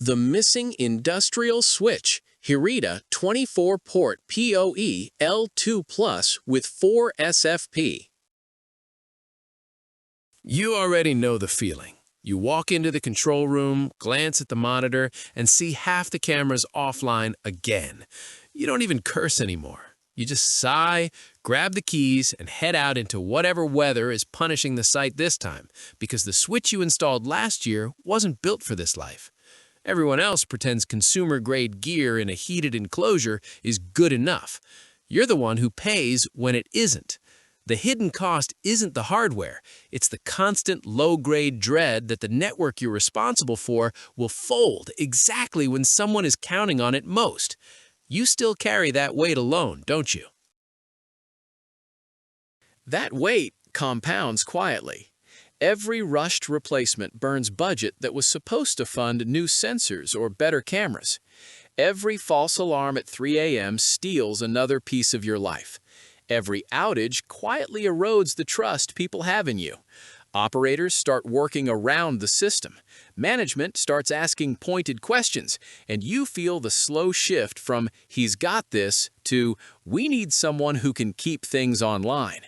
The missing industrial switch, Hereta 24-port PoE L2 Plus with 4 SFP. You already know the feeling. You walk into the control room, glance at the monitor, and see half the cameras offline again. You don't even curse anymore. You just sigh, grab the keys, and head out into whatever weather is punishing the site this time, because the switch you installed last year wasn't built for this life. Everyone else pretends consumer-grade gear in a heated enclosure is good enough. You're the one who pays when it isn't. The hidden cost isn't the hardware, it's the constant low-grade dread that the network you're responsible for will fold exactly when someone is counting on it most. You still carry that weight alone, don't you? That weight compounds quietly. Every rushed replacement burns budget that was supposed to fund new sensors or better cameras. Every false alarm at 3 a.m. steals another piece of your life. Every outage quietly erodes the trust people have in you. Operators start working around the system. Management starts asking pointed questions, and you feel the slow shift from "he's got this" to "we need someone who can keep things online."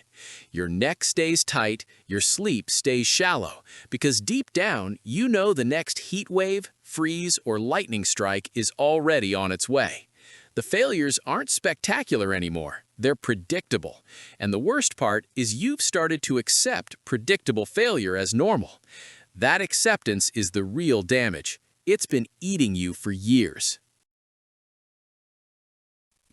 Your neck stays tight, your sleep stays shallow, because deep down you know the next heat wave, freeze, or lightning strike is already on its way. The failures aren't spectacular anymore, they're predictable. And the worst part is you've started to accept predictable failure as normal. That acceptance is the real damage. It's been eating you for years.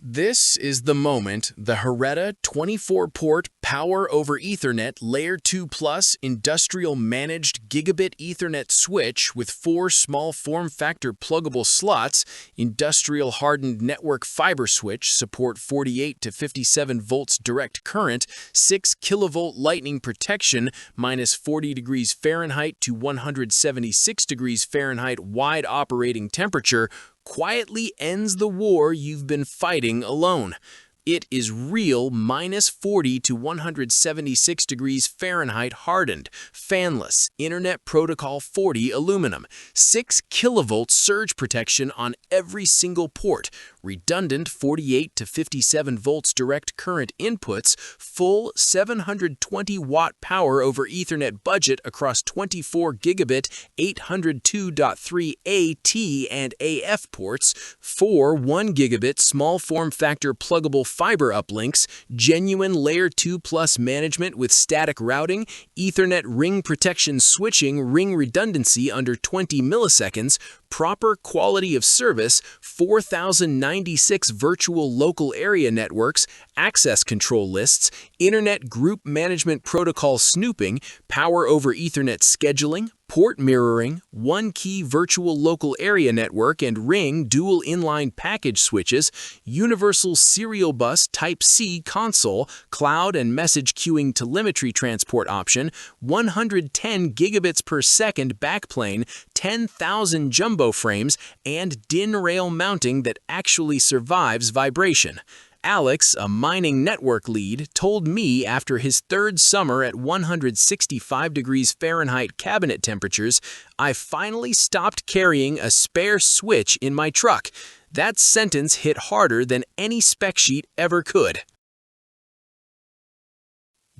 This is the moment the Hereta 24-port Power over Ethernet Layer 2 Plus industrial managed Gigabit Ethernet switch with 4 small form factor pluggable slots, industrial hardened network fiber switch, support 48 to 57 volts direct current, 6 kilovolt lightning protection, minus 40 degrees Fahrenheit to 176 degrees Fahrenheit wide operating temperature, quietly ends the war you've been fighting alone. It is real minus 40 to 176 degrees Fahrenheit hardened, fanless, Internet Protocol 40 aluminum, 6 kilovolt surge protection on every single port, redundant 48 to 57 volts direct current inputs, full 720 watt power over Ethernet budget across 24 gigabit 802.3 AT and AF ports, 4 1 gigabit small form factor pluggable fiber uplinks, genuine Layer 2 Plus management with static routing, Ethernet ring protection switching, ring redundancy under 20 milliseconds, proper quality of service, 4,096 virtual local area networks, access control lists, Internet group management protocol snooping, power over Ethernet scheduling, port mirroring, one-key virtual local area network and ring dual inline package switches, universal serial bus Type-C console, cloud and message queuing telemetry transport option, 110 gigabits per second backplane, 10,000 jumbo frames, and DIN rail mounting that actually survives vibration. Alex, a mining network lead, told me after his 3rd summer at 165 degrees Fahrenheit cabinet temperatures, I finally stopped carrying a spare switch in my truck. That sentence hit harder than any spec sheet ever could.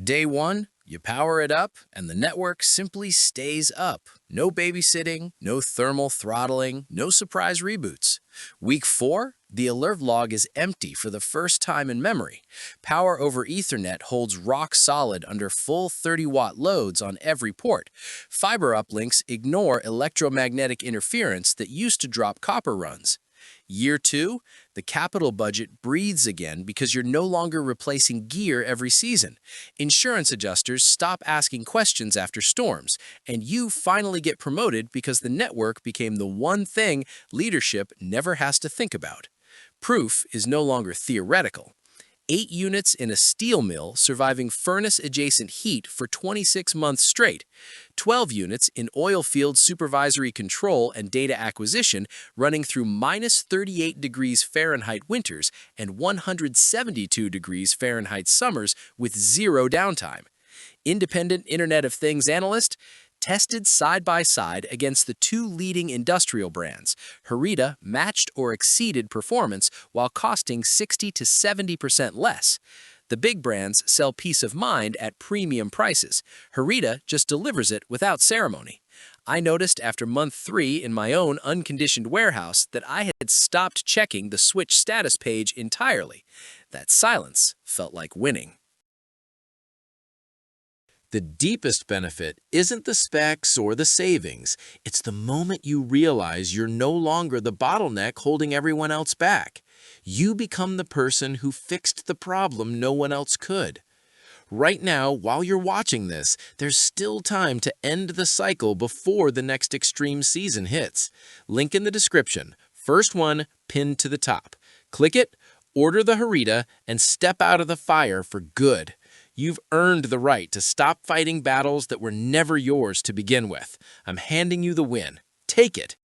Day 1, you power it up, and the network simply stays up. No babysitting, no thermal throttling, no surprise reboots. Week 4, the alert log is empty for the first time in memory. Power over Ethernet holds rock solid under full 30-watt loads on every port. Fiber uplinks ignore electromagnetic interference that used to drop copper runs. Year 2, the capital budget breathes again because you're no longer replacing gear every season. Insurance adjusters stop asking questions after storms, and you finally get promoted because the network became the one thing leadership never has to think about. Proof is no longer theoretical. 8 units in a steel mill surviving furnace-adjacent heat for 26 months straight, 12 units in oil field supervisory control and data acquisition running through minus 38 degrees Fahrenheit winters and 172 degrees Fahrenheit summers with zero downtime. Independent Internet of Things analyst, Tested side by side against the two leading industrial brands, Hereta matched or exceeded performance while costing 60 to 70% less. The big brands sell peace of mind at premium prices. Hereta just delivers it without ceremony. I noticed after month 3 in my own unconditioned warehouse that I had stopped checking the switch status page entirely. That silence felt like winning. The deepest benefit isn't the specs or the savings. It's the moment you realize you're no longer the bottleneck holding everyone else back. You become the person who fixed the problem no one else could. Right now, while you're watching this, there's still time to end the cycle before the next extreme season hits. Link in the description. First one pinned to the top. Click it, order the Hereta, and step out of the fire for good. You've earned the right to stop fighting battles that were never yours to begin with. I'm handing you the win. Take it.